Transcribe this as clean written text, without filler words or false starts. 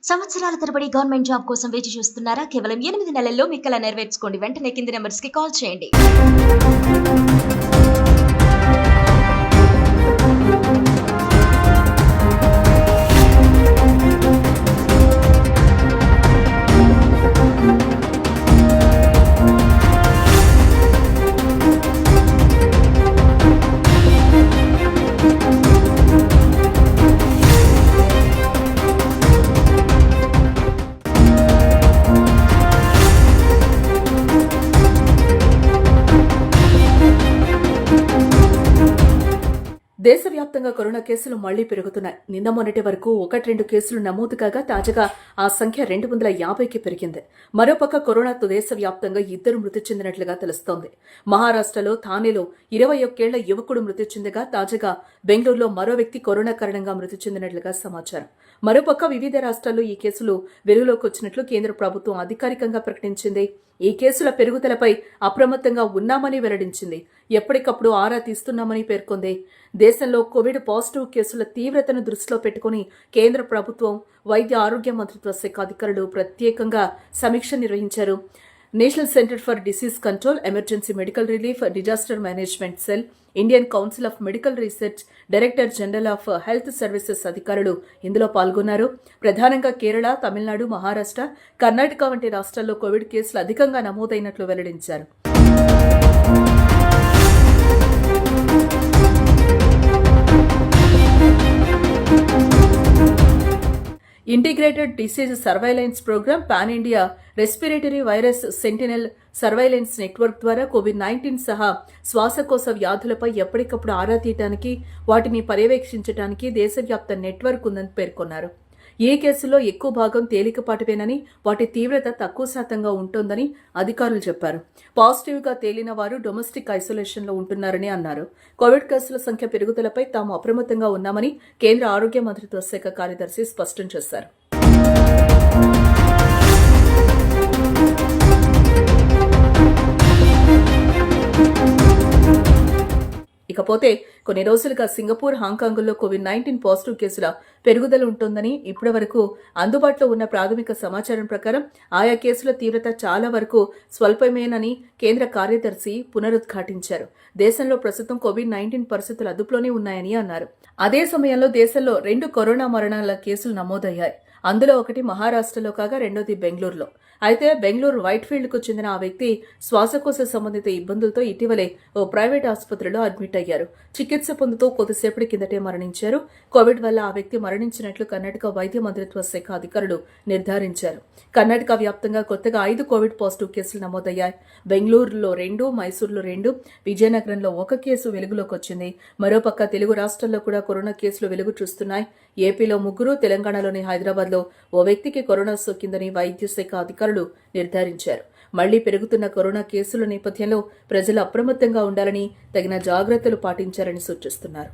సంవత్సరాల తరబడి government job కోసం వేచి చూస్తున్నారా? కేవలం 8 నెలల్లో మీ కల నెరవేర్చుకోండి. వెంటనే కింది నెంబర్స్‌కి కాల్ చేయండి. దేశవ్యాప్తంగా కరోనా కేసులు మళ్లీ పెరుగుతున్నాయి. నిన్న మొన్నటి వరకు 1-2 కేసులు నమోదు కాగా తాజాగా ఆ సంఖ్య 250కి పెరిగింది. మరోపక్క కరోనాతో దేశవ్యాప్తంగా 2 మృతి చెందినట్లుగా తెలుస్తోంది. మహారాష్ట్రలో థానేలో 21 ఏళ్ల యువకుడు మృతి చెందగా తాజాగా బెంగళూరులో మరో వ్యక్తి కరోనా కారణంగా మృతి చెందినట్లుగా సమాచారం. మరోపక్క వివిధ రాష్ట్రాల్లో ఈ కేసులు వెలుగులోకి వచ్చినట్లు కేంద్ర ప్రభుత్వం అధికారికంగా ప్రకటించింది. ఈ కేసుల పెరుగుదలపై అప్రమత్తంగా ఉన్నామని వెల్లడించింది. ఎప్పటికప్పుడు ఆరా తీస్తున్నామని పేర్కొంది. దేశంలో కోవిడ్ పాజిటివ్ కేసుల తీవ్రతను దృష్టిలో పెట్టుకుని కేంద్ర ప్రభుత్వం, వైద్య ఆరోగ్య మంత్రిత్వ శాఖ అధికారులు ప్రత్యేకంగా సమీక్ష నిర్వహించారు. National centre for disease control, emergency medical relief, disaster management cell, Indian council of medical research, director general of health services అధికారులు ఇందులో పాల్గొన్నారు. ప్రధానంగా కేరళ, తమిళనాడు, మహారాష్ట్ర, కర్ణాటక వంటి రాష్ట్రాల్లో కోవిడ్ కేసులు అధికంగా నమోదైనట్లు వెల్లడించారు. Integrated disease surveillance program, pan India respiratory virus sentinel surveillance network ద్వారా కోవిడ్-19 సహా శ్వాసకోశ వ్యాధులపై ఎప్పటికప్పుడు ఆరా తీయడానికి, వాటిని పర్యవేక్షించడానికి దేశవ్యాప్త నెట్వర్క్ ఉందని పేర్కొన్నారు. ఈ కేసుల్లో ఎక్కువ భాగం తేలికపాటివేనని, వాటి తీవ్రత తక్కువ శాతంగా ఉంటోందని అధికారులు చెప్పారు. పాజిటివ్గా తేలిన వారు డొమెస్టిక్ ఐసోలేషన్లో ఉంటున్నారని అన్నారు. కోవిడ్ కేసుల సంఖ్య పెరుగుదలపై తాము అప్రమత్తంగా ఉన్నామని కేంద్ర ఆరోగ్య మంత్రిత్వ శాఖ కార్యదర్శి స్పష్టం చేశారు. ఇకపోతే కొన్ని రోజులుగా సింగపూర్, హాంకాంగ్లో కోవిడ్-19 పాజిటివ్ కేసుల పెరుగుదల ఉంటోందని, ఇప్పటి వరకు అందుబాటులో ఉన్న ప్రాథమిక సమాచారం ప్రకారం ఆయా కేసుల తీవ్రత చాలా వరకు స్వల్పమేనని కేంద్ర కార్యదర్శి పునరుద్ఘాటించారు. దేశంలో ప్రస్తుతం కోవిడ్-19 పరిస్థితులు అదుపులోనే ఉన్నాయని అన్నారు. అదే సమయంలో దేశంలో 2 కరోనా మరణాల కేసులు నమోదయ్యాయి. అందులో ఒకటి మహారాష్ట్రలో కాగా రెండోది బెంగళూరులో. అయితే బెంగళూరు వైట్ఫీల్డ్కు చెందిన ఆ వ్యక్తి శ్వాసకోశ సంబంధిత ఇబ్బందులతో ఇటీవలే ఓ ప్రైవేట్ ఆసుపత్రిలో అడ్మిట్ అయ్యారు. చికిత్స పొందుతూ కొద్దిసేపటి కిందటే మరణించారు. కోవిడ్ వల్ల ఆ వ్యక్తి మరణించినట్లు కర్ణాటక వైద్య మంత్రిత్వ శాఖ అధికారులు నిర్ధారించారు. కర్ణాటక వ్యాప్తంగా కొత్తగా 5 కోవిడ్ పాజిటివ్ కేసులు నమోదయ్యాయి. బెంగళూరులో 2, మైసూరులో 2, విజయనగరంలో 1 కేసు వెలుగులోకి వచ్చింది. మరోపక్క తెలుగు రాష్ట్రాల్లో కూడా కరోనా కేసులు వెలుగు చూస్తున్నాయి. ఏపీలో 3, తెలంగాణలోని హైదరాబాద్లో ఓ వ్యక్తికి కరోనా సోకిందని వైద్య శాఖ అధికారులు నిర్ధారించారు. మళ్లీ పెరుగుతున్న కరోనా కేసుల నేపథ్యంలో ప్రజలు అప్రమత్తంగా ఉండాలని, తగిన జాగ్రత్తలు పాటించాలని సూచిస్తున్నారు.